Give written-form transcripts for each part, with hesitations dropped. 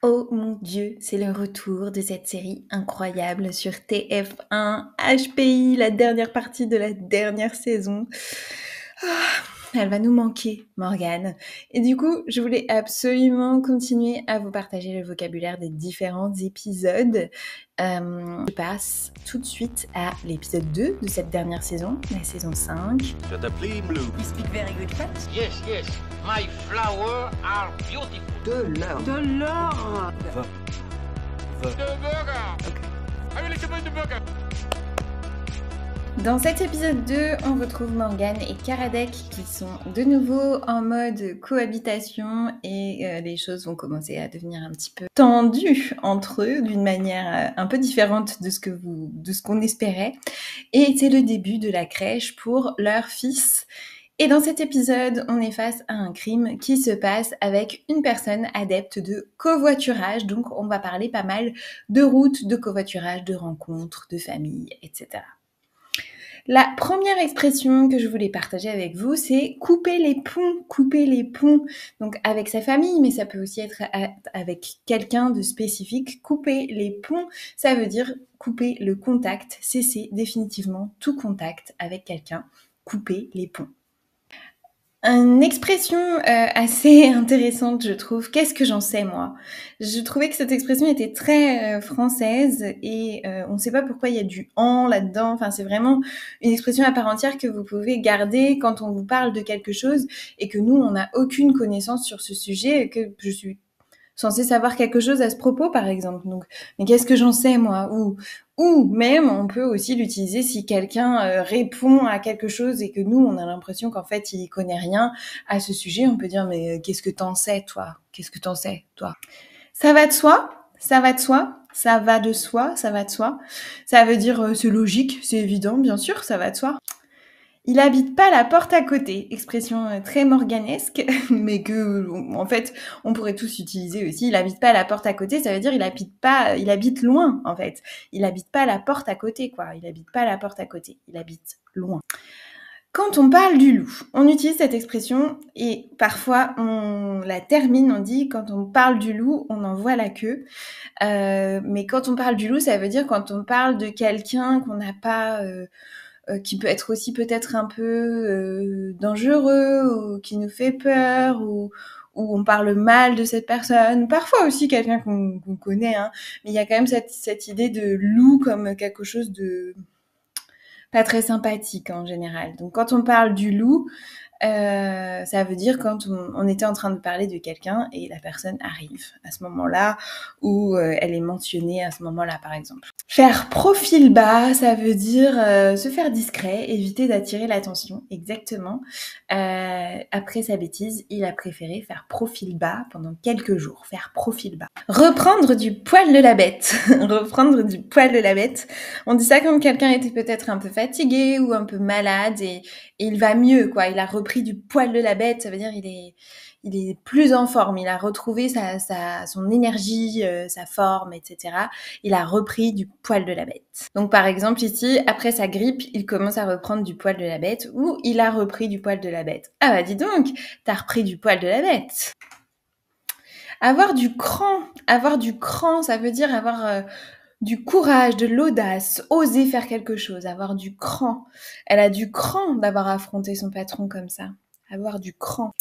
Oh mon Dieu, c'est le retour de cette série incroyable sur TF1 HPI, la dernière partie de la dernière saison. Elle va nous manquer, Morgane. Et du coup, je voulais absolument continuer à vous partager le vocabulaire des différents épisodes. Je passe tout de suite à l'épisode 2 de cette dernière saison, la saison 5. Je t'appelle Blue. You speak very good French? Yes, yes. My flowers are beautiful. De l'or. De l'or. The burger. Okay. I will recommend the burger. Dans cet épisode 2, on retrouve Morgane et Karadec qui sont de nouveau en mode cohabitation et les choses vont commencer à devenir un petit peu tendues entre eux d'une manière un peu différente de ce qu'on espérait. Et c'est le début de la crèche pour leur fils. Et dans cet épisode, on est face à un crime qui se passe avec une personne adepte de covoiturage. Donc, on va parler pas mal de routes, de covoiturage, de rencontres, de famille, etc. La première expression que je voulais partager avec vous, c'est couper les ponts. Couper les ponts, donc avec sa famille, mais ça peut aussi être avec quelqu'un de spécifique. Couper les ponts, ça veut dire couper le contact, cesser définitivement tout contact avec quelqu'un. Couper les ponts. Une expression assez intéressante, je trouve. Qu'est-ce que j'en sais, moi? Je trouvais que cette expression était très française et on ne sait pas pourquoi il y a du « en » là-dedans. Enfin, c'est vraiment une expression à part entière que vous pouvez garder quand on vous parle de quelque chose et que nous, on n'a aucune connaissance sur ce sujet et que je suis censée savoir quelque chose à ce propos, par exemple. Donc, mais qu'est-ce que j'en sais, moi? Ou même, on peut aussi l'utiliser si quelqu'un répond à quelque chose et que nous, on a l'impression qu'en fait, il connaît rien à ce sujet. On peut dire, mais qu'est-ce que t'en sais, toi? Qu'est-ce que t'en sais, toi? Ça va de soi? Ça va de soi? Ça va de soi? Ça va de soi? Ça veut dire, c'est logique, c'est évident, bien sûr, ça va de soi. Il habite pas la porte à côté, expression très morganesque, mais que, en fait, on pourrait tous utiliser aussi. Il habite pas la porte à côté, ça veut dire il habite loin, en fait. Il habite pas la porte à côté, quoi. Il habite pas la porte à côté, il habite loin. Quand on parle du loup, on utilise cette expression et parfois on la termine, on dit quand on parle du loup, on en voit la queue. Mais quand on parle du loup, ça veut dire quand on parle de quelqu'un qu'on n'a pas... qui peut être aussi peut-être un peu dangereux ou qui nous fait peur ou on parle mal de cette personne. Parfois aussi quelqu'un qu'on connaît, hein, mais il y a quand même cette idée de loup comme quelque chose de pas très sympathique en général. Donc quand on parle du loup, ça veut dire quand on était en train de parler de quelqu'un et la personne arrive à ce moment-là ou elle est mentionnée à ce moment-là, par exemple. Faire profil bas, ça veut dire se faire discret, éviter d'attirer l'attention, exactement. Après sa bêtise, il a préféré faire profil bas pendant quelques jours, faire profil bas. Reprendre du poil de la bête, reprendre du poil de la bête. On dit ça quand quelqu'un était peut-être un peu fatigué ou un peu malade et il va mieux, quoi. Il a repris du poil de la bête, ça veut dire il est plus en forme, il a retrouvé son énergie, sa forme, etc. Il a repris du poil de la bête. Donc par exemple ici, après sa grippe, il commence à reprendre du poil de la bête ou il a repris du poil de la bête. Ah bah dis donc, t'as repris du poil de la bête. Avoir du cran, ça veut dire avoir du courage, de l'audace, oser faire quelque chose, avoir du cran. Elle a du cran d'avoir affronté son patron comme ça. Avoir du cran.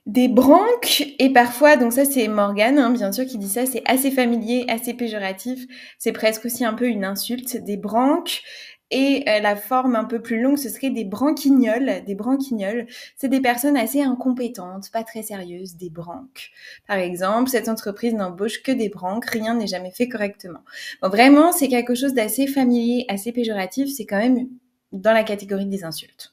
Des branques, et parfois, donc ça c'est Morgane, hein, bien sûr, qui dit ça, c'est assez familier, assez péjoratif, c'est presque aussi un peu une insulte, des branques, et la forme un peu plus longue, ce serait des branquignoles. Des branquignoles, c'est des personnes assez incompétentes, pas très sérieuses, des branques. Par exemple, cette entreprise n'embauche que des branques, rien n'est jamais fait correctement. Bon, vraiment, c'est quelque chose d'assez familier, assez péjoratif, c'est quand même dans la catégorie des insultes.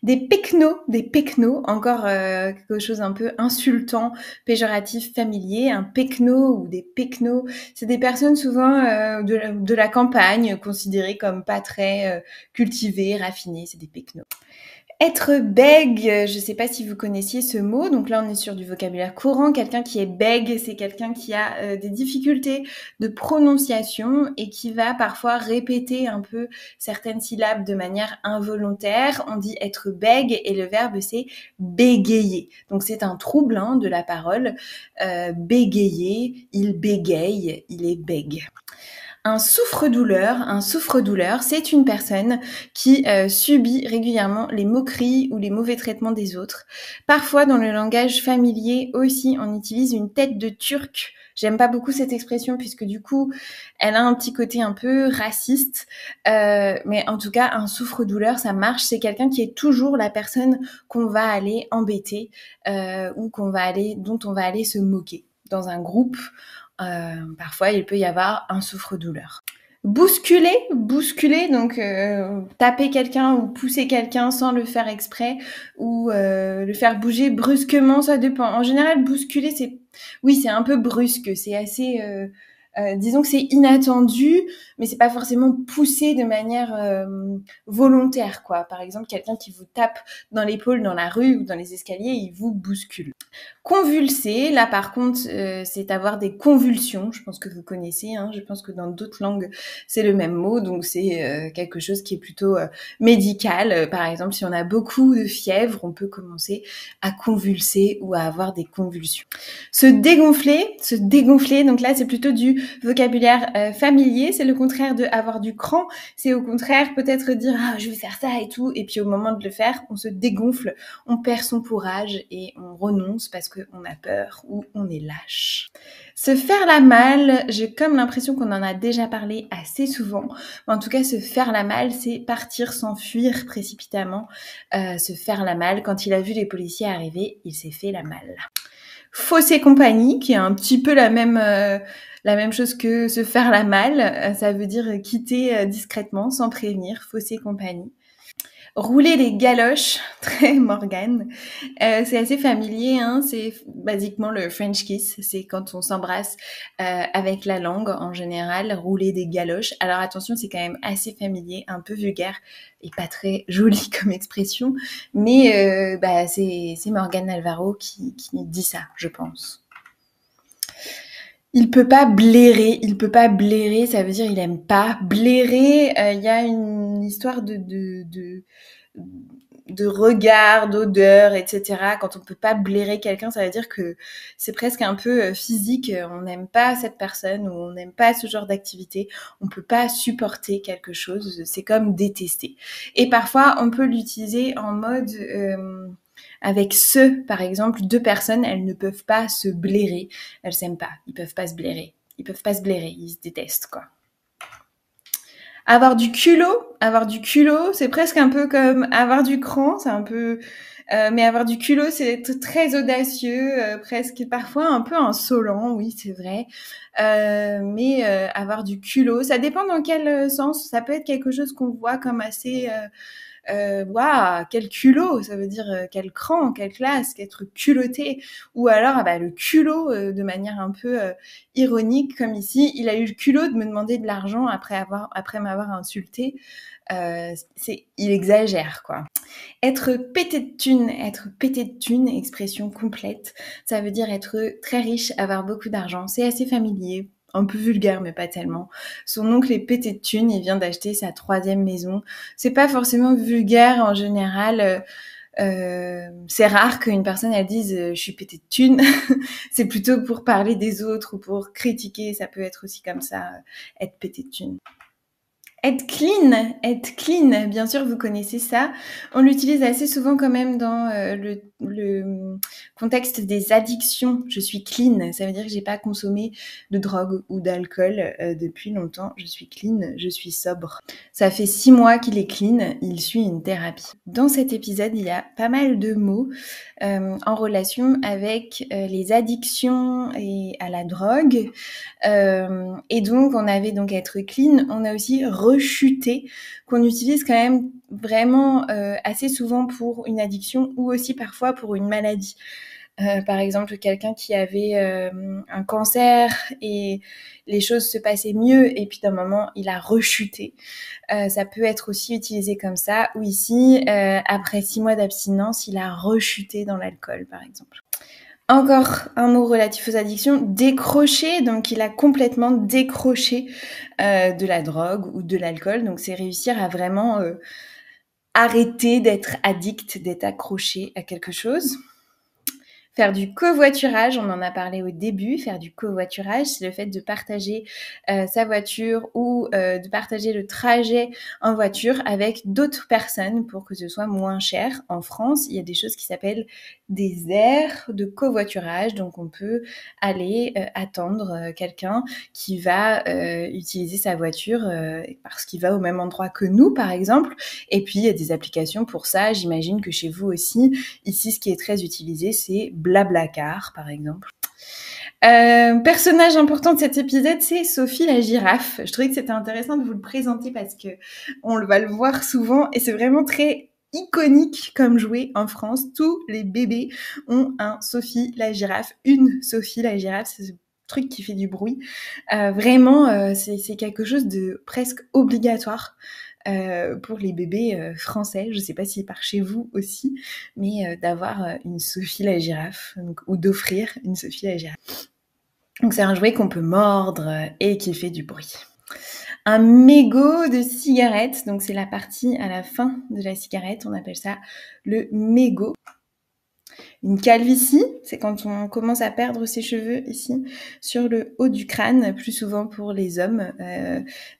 Des pecnos, encore quelque chose un peu insultant, péjoratif, familier. Un pecno ou des pecnos, c'est des personnes souvent de la campagne, considérées comme pas très cultivées, raffinées, c'est des pecnos. Être bègue, je sais pas si vous connaissiez ce mot, donc là on est sur du vocabulaire courant. Quelqu'un qui est bègue, c'est quelqu'un qui a des difficultés de prononciation et qui va parfois répéter un peu certaines syllabes de manière involontaire. On dit être bègue et le verbe c'est bégayer. Donc c'est un trouble de la parole. Bégayer, il bégaye, il est bègue. Un souffre-douleur, c'est une personne qui subit régulièrement les moqueries ou les mauvais traitements des autres. Parfois, dans le langage familier aussi, on utilise une tête de turc. J'aime pas beaucoup cette expression puisque du coup, elle a un petit côté un peu raciste. Mais en tout cas, un souffre-douleur, ça marche. C'est quelqu'un qui est toujours la personne qu'on va aller embêter ou dont on va aller se moquer. Dans un groupe, parfois il peut y avoir un souffre-douleur. Bousculer, donc taper quelqu'un ou pousser quelqu'un sans le faire exprès ou le faire bouger brusquement, ça dépend. En général, bousculer, c'est un peu brusque, c'est assez... disons que c'est inattendu, mais c'est pas forcément poussé de manière volontaire, quoi. Par exemple, quelqu'un qui vous tape dans l'épaule dans la rue ou dans les escaliers, il vous bouscule. Convulser, là par contre, c'est avoir des convulsions. Je pense que vous connaissez. Je pense que dans d'autres langues, c'est le même mot. Donc c'est quelque chose qui est plutôt médical. Par exemple, si on a beaucoup de fièvre, on peut commencer à convulser ou à avoir des convulsions. Se dégonfler. Donc là, c'est plutôt du vocabulaire familier. C'est le contraire de avoir du cran. C'est au contraire peut-être dire je vais faire ça et tout. Et puis au moment de le faire, on se dégonfle, on perd son courage et on renonce parce qu'on a peur ou on est lâche. Se faire la malle, j'ai comme l'impression qu'on en a déjà parlé assez souvent. En tout cas, se faire la malle, c'est partir, s'enfuir précipitamment. Se faire la malle, quand il a vu les policiers arriver, il s'est fait la malle. Fausser compagnie, qui est un petit peu la même chose que se faire la malle. Ça veut dire quitter discrètement, sans prévenir, fausser compagnie. Rouler les galoches, très Morgane, c'est assez familier, c'est basiquement le French kiss, c'est quand on s'embrasse avec la langue en général, rouler des galoches. Alors attention, c'est quand même assez familier, un peu vulgaire et pas très joli comme expression, mais c'est Morgane Alvaro qui dit ça, je pense. Il peut pas blairer, ça veut dire il aime pas. Blairer, il y a une histoire de regard, d'odeur, etc. Quand on peut pas blairer quelqu'un, ça veut dire que c'est presque un peu physique. On n'aime pas cette personne ou on n'aime pas ce genre d'activité. On peut pas supporter quelque chose. C'est comme détester. Et parfois, on peut l'utiliser en mode... avec par exemple, deux personnes, elles ne peuvent pas se blairer. Elles s'aiment pas. Ils peuvent pas se blairer. Ils se détestent, quoi. Avoir du culot, c'est presque un peu comme avoir du cran. C'est un peu... mais avoir du culot, c'est être très audacieux, presque parfois un peu insolent, oui, c'est vrai. Mais avoir du culot, ça dépend dans quel sens. Ça peut être quelque chose qu'on voit comme assez... waouh, quel culot, ça veut dire quel cran, quelle classe, qu'être culotté. Ou alors, le culot, de manière un peu ironique, comme ici, il a eu le culot de me demander de l'argent après m'avoir insulté. Il exagère, quoi. Être pété de thunes, expression complète, ça veut dire être très riche, avoir beaucoup d'argent. C'est assez familier. Un peu vulgaire, mais pas tellement. Son oncle est pété de thunes, il vient d'acheter sa 3e maison. C'est pas forcément vulgaire en général. C'est rare qu'une personne elle dise je suis pété de thunes. C'est plutôt pour parler des autres ou pour critiquer. Ça peut être aussi comme ça, être pété de thunes. Être clean, bien sûr, vous connaissez ça. On l'utilise assez souvent quand même dans le contexte des addictions. Je suis clean, ça veut dire que j'ai pas consommé de drogue ou d'alcool depuis longtemps. Je suis clean, je suis sobre. Ça fait 6 mois qu'il est clean, il suit une thérapie. Dans cet épisode, il y a pas mal de mots en relation avec les addictions et à la drogue. Et donc, on avait donc être clean, on a aussi rechuter, qu'on utilise quand même vraiment assez souvent pour une addiction ou aussi parfois pour une maladie. Par exemple, quelqu'un qui avait un cancer et les choses se passaient mieux et puis d'un moment, il a rechuté. Ça peut être aussi utilisé comme ça. Ou ici, après 6 mois d'abstinence, il a rechuté dans l'alcool, par exemple. Encore un mot relatif aux addictions, décrocher, donc il a complètement décroché de la drogue ou de l'alcool, donc c'est réussir à vraiment arrêter d'être addict, d'être accroché à quelque chose. Faire du covoiturage, on en a parlé au début, faire du covoiturage, c'est le fait de partager sa voiture ou de partager le trajet en voiture avec d'autres personnes pour que ce soit moins cher. En France, il y a des choses qui s'appellent des aires de covoiturage, donc on peut aller attendre quelqu'un qui va utiliser sa voiture parce qu'il va au même endroit que nous, par exemple. Et puis, il y a des applications pour ça, j'imagine que chez vous aussi. Ici, ce qui est très utilisé, c'est Blablacar, par exemple. Personnage important de cet épisode, c'est Sophie la girafe. Je trouvais que c'était intéressant de vous le présenter parce que on va le voir souvent et c'est vraiment très iconique comme jouet en France. Tous les bébés ont un Sophie la girafe, une Sophie la girafe. C'est ce truc qui fait du bruit. Vraiment, c'est quelque chose de presque obligatoire. Pour les bébés français, je ne sais pas si par chez vous aussi, mais d'avoir une Sophie la girafe donc, ou d'offrir une Sophie la girafe. Donc c'est un jouet qu'on peut mordre et qui fait du bruit. Un mégot de cigarette, donc c'est la partie à la fin de la cigarette, on appelle ça le mégot. Une calvitie, c'est quand on commence à perdre ses cheveux ici sur le haut du crâne, plus souvent pour les hommes.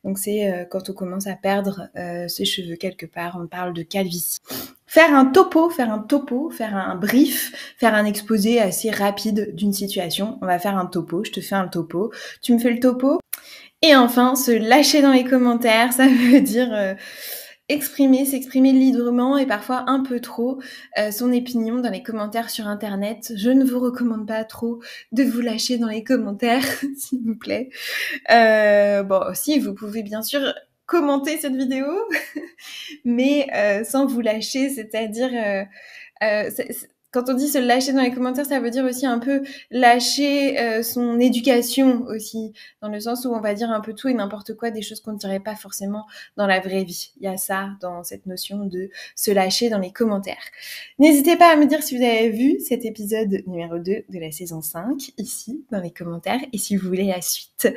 Donc c'est quand on commence à perdre ses cheveux quelque part, on parle de calvitie. Faire un topo, faire un brief, faire un exposé assez rapide d'une situation. On va faire un topo, je te fais un topo, tu me fais le topo. Et enfin, se lâcher dans les commentaires, ça veut dire s'exprimer librement et parfois un peu trop son opinion dans les commentaires sur internet. Je ne vous recommande pas trop de vous lâcher dans les commentaires, s'il vous plaît. Bon, si, vous pouvez bien sûr commenter cette vidéo, mais sans vous lâcher, c'est-à-dire... quand on dit se lâcher dans les commentaires, ça veut dire aussi un peu lâcher son éducation aussi, dans le sens où on va dire un peu tout et n'importe quoi, des choses qu'on ne dirait pas forcément dans la vraie vie. Il y a ça dans cette notion de se lâcher dans les commentaires. N'hésitez pas à me dire si vous avez vu cet épisode numéro 2 de la saison 5, ici, dans les commentaires, et si vous voulez la suite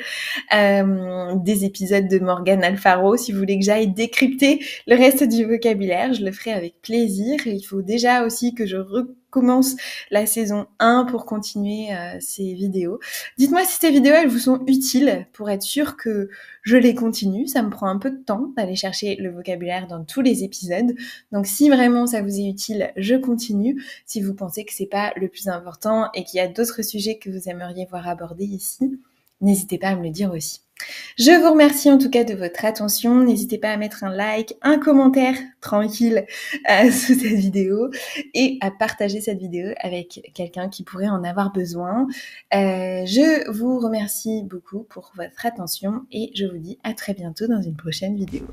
des épisodes de Morgane Alfaro, si vous voulez que j'aille décrypter le reste du vocabulaire, je le ferai avec plaisir. Et il faut déjà aussi que je recommence la saison 1 pour continuer ces vidéos. Dites-moi si ces vidéos, elles vous sont utiles pour être sûr que je les continue. Ça me prend un peu de temps d'aller chercher le vocabulaire dans tous les épisodes. Donc si vraiment ça vous est utile, je continue. Si vous pensez que c'est pas le plus important et qu'il y a d'autres sujets que vous aimeriez voir abordés ici, n'hésitez pas à me le dire aussi. Je vous remercie en tout cas de votre attention. N'hésitez pas à mettre un like, un commentaire tranquille sous cette vidéo et à partager cette vidéo avec quelqu'un qui pourrait en avoir besoin. Je vous remercie beaucoup pour votre attention et je vous dis à très bientôt dans une prochaine vidéo.